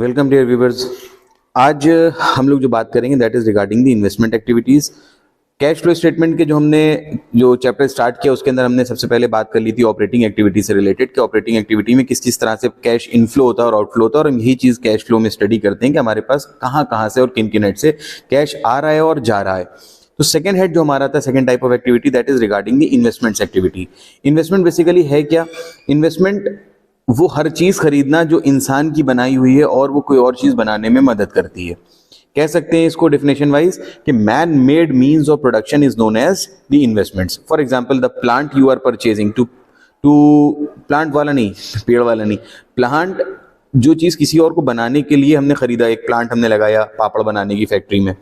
Welcome dear viewers. आज हम लोग जो बात करेंगे that is regarding the investment activities. Cash flow statement के जो चैप्टर स्टार्ट किया उसके अंदर हमने सबसे पहले बात कर ली थी ऑपरेटिंग एक्टिविटी से रिलेटेड कि ऑपरेटिंग एक्टिविटी में किस किस तरह से कैश इनफ्लो होता है और आउटफ्लो होता है, और हम यही चीज कैश फ्लो में स्टडी करते हैं कि हमारे पास कहाँ कहाँ से और किन किन हेड से कैश आ रहा है और जा रहा है। तो सेकंड हेड जो हमारा था, second type of activity, that is regarding the investments activity. Investment basically है क्या? इन्वेस्टमेंट वो हर चीज खरीदना जो इंसान की बनाई हुई है और वो कोई और चीज बनाने में मदद करती है। कह सकते हैं इसको डेफिनेशन वाइज कि man made means of production is known as the investments. For example the plant you are purchasing to plant वाला नहीं, पेड़ वाला नहीं, प्लांट जो चीज किसी और को बनाने के लिए हमने खरीदा, एक प्लांट हमने लगाया पापड़ बनाने की फैक्ट्री में,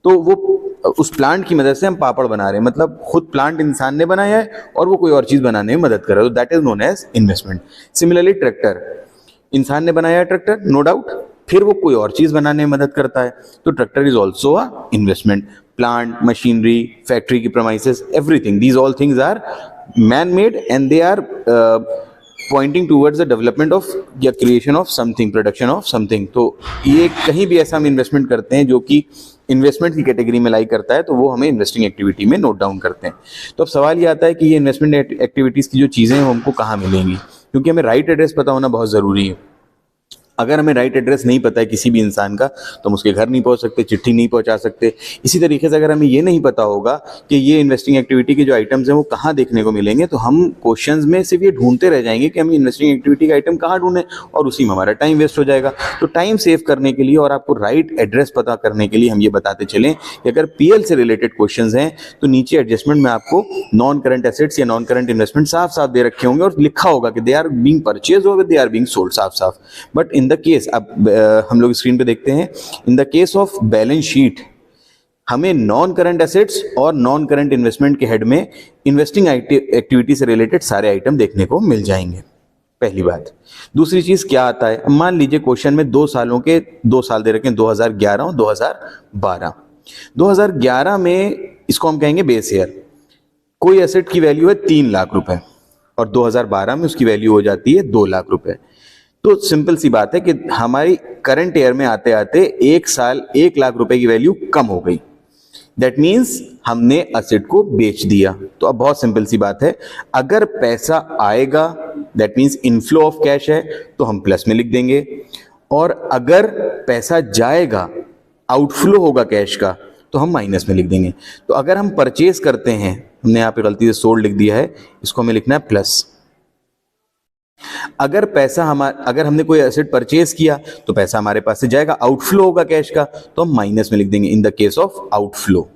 तो वो उस प्लांट की मदद से हम पापड़ बना रहे हैं, मतलब खुद प्लांट इंसान ने बनाया है और वो कोई और चीज बनाने में मदद कर रहा है, तो that is known as investment. Similarly tractor, इंसान ने बनाया है ट्रैक्टर, नो डाउट, फिर वो कोई और चीज बनाने में मदद करता है, तो tractor is also a investment. Plant, machinery, factory की premises, everything, these all things are man made and they are pointing towards the development of या creation of something, production of something. तो ये कहीं भी ऐसा हम इन्वेस्टमेंट करते हैं जो कि इन्वेस्टमेंट की कैटेगरी में लाई करता है, तो वो हमें इन्वेस्टिंग एक्टिविटी में नोट डाउन करते हैं। तो अब सवाल ये आता है कि ये इन्वेस्टमेंट एक्टिविटीज की जो चीजें हैं वो हमको कहाँ मिलेंगी, क्योंकि हमें राइट एड्रेस पता होना बहुत जरूरी है। अगर हमें राइट एड्रेस नहीं पता है किसी भी इंसान का, तो हम उसके घर नहीं पहुंच सकते, चिट्ठी नहीं पहुंचा सकते। इसी तरीके से अगर हमें ये नहीं पता होगा कि ये इन्वेस्टिंग एक्टिविटी के जो आइटम्स हैं वो कहाँ देखने को मिलेंगे, तो हम क्वेश्चंस में सिर्फ ये ढूंढते रह जाएंगे कि हम इन्वेस्टिंग एक्टिविटी का आइटम कहाँ ढूंढें, और उसी में हमारा टाइम वेस्ट हो जाएगा। तो टाइम सेव करने के लिए और आपको राइट एड्रेस पता करने के लिए हम ये बताते चलें कि अगर पीएल से रिलेटेड क्वेश्चंस हैं तो नीचे एडजस्टमेंट में आपको नॉन करंट एसेट्स या नॉन करंट इन्वेस्टमेंट साफ साफ दे रखे होंगे और लिखा होगा कि दे आर बीइंग परचेज और दे आर बीइंग सोल्ड, साफ साफ। बट इन द केस, अब हम लोग स्क्रीन पे देखते हैं, in the case of balance sheet हमें नॉन करंट एसेट्स और नॉन करंट इन्वेस्टमेंट के हेड में इन्वेस्टिंग एक्टिविटी से रिलेटेड सारे आइटम देखने को मिल जाएंगे, पहली बात। दूसरी चीज क्या आता है, मान लीजिए क्वेश्चन में 2 सालों के 2 साल दे रखे हैं, 2011 और 2012। 2011 में इसको हम कहेंगे बेस ईयर, कोई एसेट की वैल्यू है 3 लाख रुपए और 2012 में उसकी वैल्यू हो जाती है 2 लाख रुपए। तो सिंपल सी बात है कि हमारी करंट ईयर में आते आते 1 साल 1 लाख रुपए की वैल्यू कम हो गई। दैट मीन्स हमने एसेट को बेच दिया। तो अब बहुत सिंपल सी बात है, अगर पैसा आएगा that means inflow of cash है तो हम प्लस में लिख देंगे, और अगर पैसा जाएगा, आउटफ्लो होगा कैश का, तो हम माइनस में लिख देंगे। तो अगर हम परचेज करते हैं, हमने यहाँ पे गलती से सोल्ड लिख दिया है, इसको हमें लिखना है प्लस। अगर हमने कोई एसेट परचेज किया तो पैसा हमारे पास से जाएगा, आउटफ्लो होगा कैश का, तो हम माइनस में लिख देंगे in the case of outflow.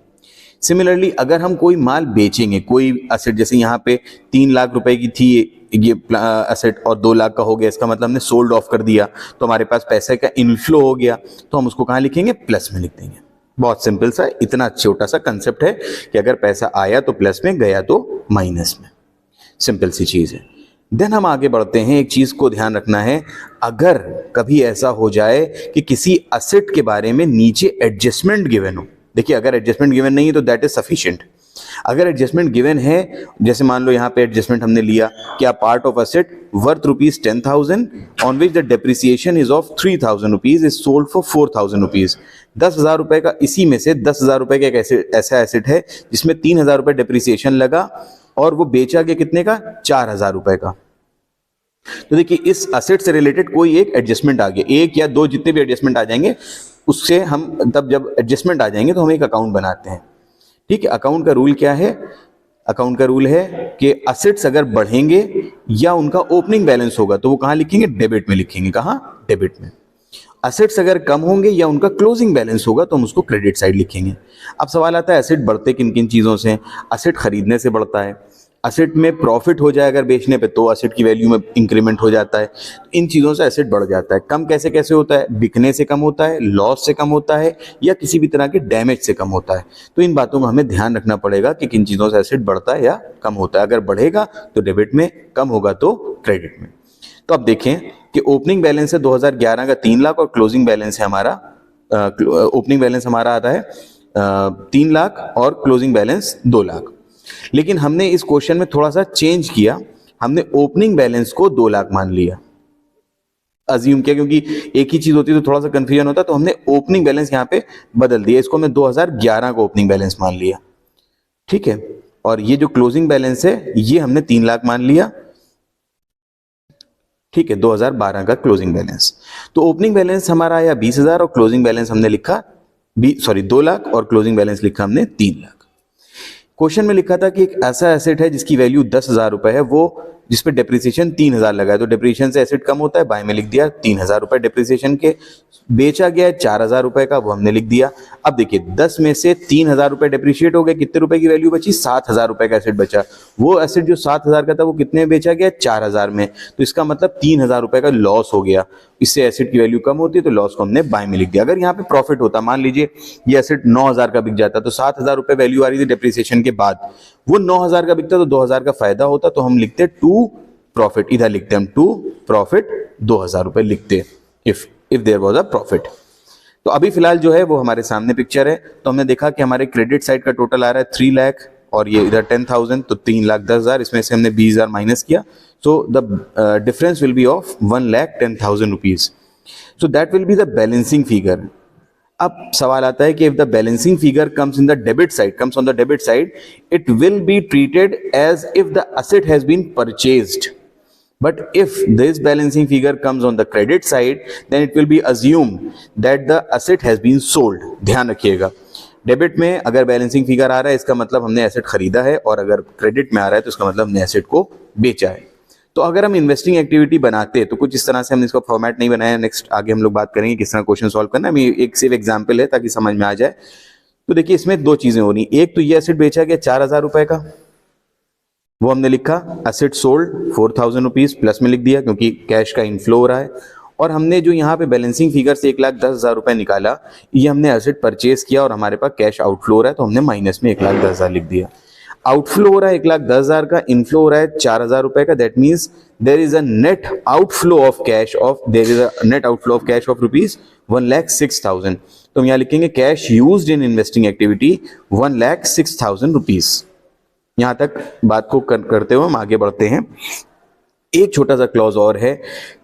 Similarly अगर हम कोई माल बेचेंगे, कोई एसेट, जैसे यहाँ पे 3 लाख रुपए की थी ये एसेट और 2 लाख का हो गया, इसका मतलब हमने सोल्ड ऑफ कर दिया, तो हमारे पास पैसे का इनफ्लो हो गया, तो हम उसको कहाँ लिखेंगे? प्लस में लिख देंगे। बहुत सिंपल सा, इतना छोटा सा कंसेप्ट है कि अगर पैसा आया तो प्लस में, गया तो माइनस में। सिंपल सी चीज है। देन हम आगे बढ़ते हैं। एक चीज को ध्यान रखना है, अगर कभी ऐसा हो जाए कि किसी एसेट के बारे में नीचे एडजस्टमेंट गिवन हो, देखिए अगर एडजस्टमेंट गिवन नहीं है तो दैट इज सफिशिएंट। अगर एडजस्टमेंट गिवन है, जैसे मान लो यहाँ पे एडजस्टमेंट हमने लिया कि a part of asset worth ₹10,000 on which the depreciation is of ₹3,000 is sold for ₹4,000। 10,000 रुपए का, इसी में से 10,000 रुपए का एक ऐसा एसेट है जिसमें 3,000 रुपए डेप्रिसिएशन लगा और वो बेचा गया कितने का? 4,000 रुपए का। तो देखिए इस एसेट से रिलेटेड कोई एक एडजस्टमेंट आ गया, 1 या 2 जितने भी एडजस्टमेंट आ जाएंगे उससे हम, तब जब एडजस्टमेंट आ जाएंगे तो हम एक अकाउंट बनाते हैं। ठीक है, अकाउंट का रूल क्या है? अकाउंट का रूल है कि एसेट्स अगर बढ़ेंगे या उनका ओपनिंग बैलेंस होगा तो वो कहां लिखेंगे? डेबिट में लिखेंगे। कहां? डेबिट में। एसेट्स अगर कम होंगे या उनका क्लोजिंग बैलेंस होगा तो हम उसको क्रेडिट साइड लिखेंगे। अब सवाल आता है एसेट बढ़ते किन किन चीजों से? एसेट खरीदने से बढ़ता है, एसेट में प्रॉफिट हो जाए अगर बेचने पे तो एसेट की वैल्यू में इंक्रीमेंट हो जाता है, इन चीज़ों से एसेट बढ़ जाता है। कम कैसे कैसे होता है? बिकने से कम होता है, लॉस से कम होता है, या किसी भी तरह के डैमेज से कम होता है। तो इन बातों का हमें ध्यान रखना पड़ेगा कि किन चीज़ों से एसेट बढ़ता है या कम होता है। अगर बढ़ेगा तो डेबिट में, कम होगा तो क्रेडिट में। तो अब देखें कि ओपनिंग बैलेंस है 2011 का 3 लाख और क्लोजिंग बैलेंस है हमारा, ओपनिंग बैलेंस हमारा आता है 3 लाख और क्लोजिंग बैलेंस 2 लाख। लेकिन हमने इस क्वेश्चन में थोड़ा सा चेंज किया, हमने ओपनिंग बैलेंस को 2 लाख मान लिया। अज्यूम किया, क्योंकि एक ही चीज होती तो थोड़ा सा कंफ्यूजन होता, तो हमने ओपनिंग बैलेंस यहाँ पे बदल दिया, इसको हमने 2011 का ओपनिंग बैलेंस मान लिया, ठीक है। और ये जो क्लोजिंग बैलेंस है ये हमने 3 लाख मान लिया, ठीक है, 2012 का क्लोजिंग बैलेंस। तो ओपनिंग बैलेंस हमारा आया 20,000 और क्लोजिंग बैलेंस हमने लिखा 2 लाख और क्लोजिंग बैलेंस लिखा हमने 3 लाख। क्वेश्चन में लिखा था कि एक ऐसा एसेट है जिसकी वैल्यू 10,000 रुपए है, वो जिसपे डेप्रिसिएशन 3,000 लगा है, तो डेप्रिसिएशन से एसेट कम होता है, बाय में लिख दिया 3,000 रुपए डेप्रिसिएशन के, बेचा गया है 4,000 रुपए का, वो हमने लिख दिया। अब देखिए 10 में से 3,000 रुपए डेप्रिशिएट हो गए, कितने रुपए की वैल्यू बची, 7,000 रुपए का एसेट बचा। वो एसेट जो 7,000 का था वो कितने में बेचा गया, 4,000 में, तो इसका मतलब 3,000 रुपए का लॉस हो गया। इससे एसेट की वैल्यू कम होती है, तो लॉस को हमने बाय में लिख दिया। अगर यहाँ पे प्रॉफिट होता, मान लीजिए ये एसेट 9,000 का बिक जाता, तो 7,000 रुपए वैल्यू आ रही थी डेप्रिसिएशन के बाद, वो 9,000 का बिकता तो 2,000 का फायदा होता, तो हम लिखते टू प्रॉफिट, इधर लिखते हम टू प्रॉफिट 2,000 रुपए लिखते, if there was a profit. तो अभी फिलहाल जो है वो हमारे सामने पिक्चर है, तो हमने देखा कि हमारे क्रेडिट साइड का टोटल आ रहा है 3 लाख और ये इधर 10,000, तो 3,10,000, इसमें से हमने 20,000 माइनस किया, so the difference will be of 1,10,000 rupees, so that will be the balancing figure. अब सवाल आता है कि if the balancing figure comes in the debit side, comes on the debit side, it will be treated as if the asset has been purchased. But if this balancing figure comes on the credit side, then it will be assumed that the asset has been sold. ध्यान रखिएगा, debit में अगर balancing figure आ रहा है इसका मतलब हमने asset खरीदा है, और अगर क्रेडिट में आ रहा है तो इसका मतलब हमने एसेट को बेचा है। तो अगर हम इन्वेस्टिंग एक्टिविटी बनाते हैं तो कुछ इस तरह से, हमने इसका फॉर्मेट नहीं बनाया, नेक्स्ट आगे हम लोग बात करेंगे किस तरह क्वेश्चन सॉल्व करना है, एक सिर्फ एग्जांपल है ताकि समझ में आ जाए। तो देखिए इसमें 2 चीजें हो रही, एक तो ये एसेट बेचा गया 4,000 रुपए का, वो हमने लिखा एसेट सोल्ड 4,000 रुपीज, प्लस में लिख दिया क्योंकि कैश का इनफ्लो हो रहा है। और हमने जो यहाँ पे बैलेंसिंग फिगर से 1,10,000 रुपए निकाला, ये हमने एसेट परचेज किया और हमारे पास कैश आउटफ्लो हो रहा है, तो हमने माइनस में 1,10,000 लिख दिया। आउटफ्लो हो रहा है 1,10,000 का, इनफ्लो हो रहा है 4,000 रुपए का, that means there is a net outflow of cash of rupees 1,06,000। तो हम यहाँ लिखेंगे cash used in investing activity 1,06,000 rupees. यहां तक बात को करते हुए हम आगे बढ़ते हैं। एक छोटा सा क्लॉज और है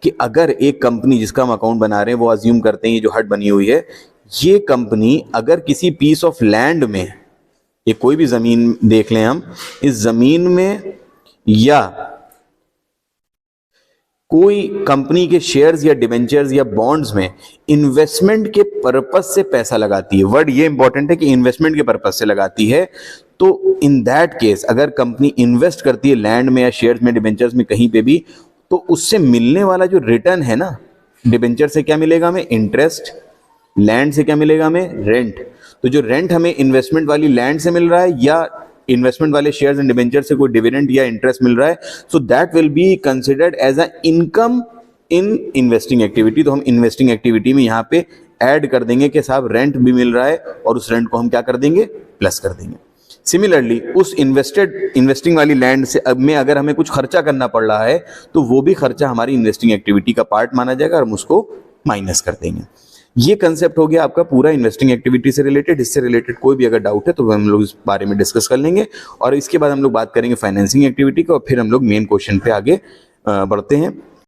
कि अगर एक कंपनी जिसका हम अकाउंट बना रहे हैं, वो अज्यूम करते हैं ये जो हट बनी हुई है, ये कंपनी अगर किसी पीस ऑफ लैंड में, ये कोई भी जमीन देख लें हम, इस जमीन में या कोई कंपनी के शेयर्स या डिबेंचर्स या बॉन्ड्स में इन्वेस्टमेंट के पर्पस से पैसा लगाती है, वर्ड ये इंपॉर्टेंट है कि इन्वेस्टमेंट के पर्पस से लगाती है, तो इन दैट केस अगर कंपनी इन्वेस्ट करती है लैंड में या शेयर्स में, डिबेंचर्स में, कहीं पे भी, तो उससे मिलने वाला जो रिटर्न है ना, डिबेंचर से क्या मिलेगा हमें, इंटरेस्ट, लैंड से क्या मिलेगा हमें, रेंट। तो जो रेंट हमें इन्वेस्टमेंट वाली लैंड से मिल रहा है या इन्वेस्टमेंट वाले शेयर्स एंड डिबेंचर से कोई डिविडेंड या इंटरेस्ट मिल रहा है, so that will be considered as a income in investing activity. तो हम इन्वेस्टिंग एक्टिविटी में यहाँ पे ऐड कर देंगे कि साहब रेंट भी मिल रहा है, और उस रेंट को हम क्या कर देंगे, प्लस कर देंगे। सिमिलरली उस इन्वेस्टिंग वाली लैंड से अब में अगर हमें कुछ खर्चा करना पड़ रहा है, तो वो भी खर्चा हमारी इन्वेस्टिंग एक्टिविटी का पार्ट माना जाएगा और हम उसको माइनस कर देंगे। ये कंसेप्ट हो गया आपका पूरा इन्वेस्टिंग एक्टिविटी से रिलेटेड। इससे रिलेटेड कोई भी अगर डाउट है तो हम लोग इस बारे में डिस्कस कर लेंगे, और इसके बाद हम लोग बात करेंगे फाइनेंसिंग एक्टिविटी को, और फिर हम लोग मेन क्वेश्चन पे आगे बढ़ते हैं।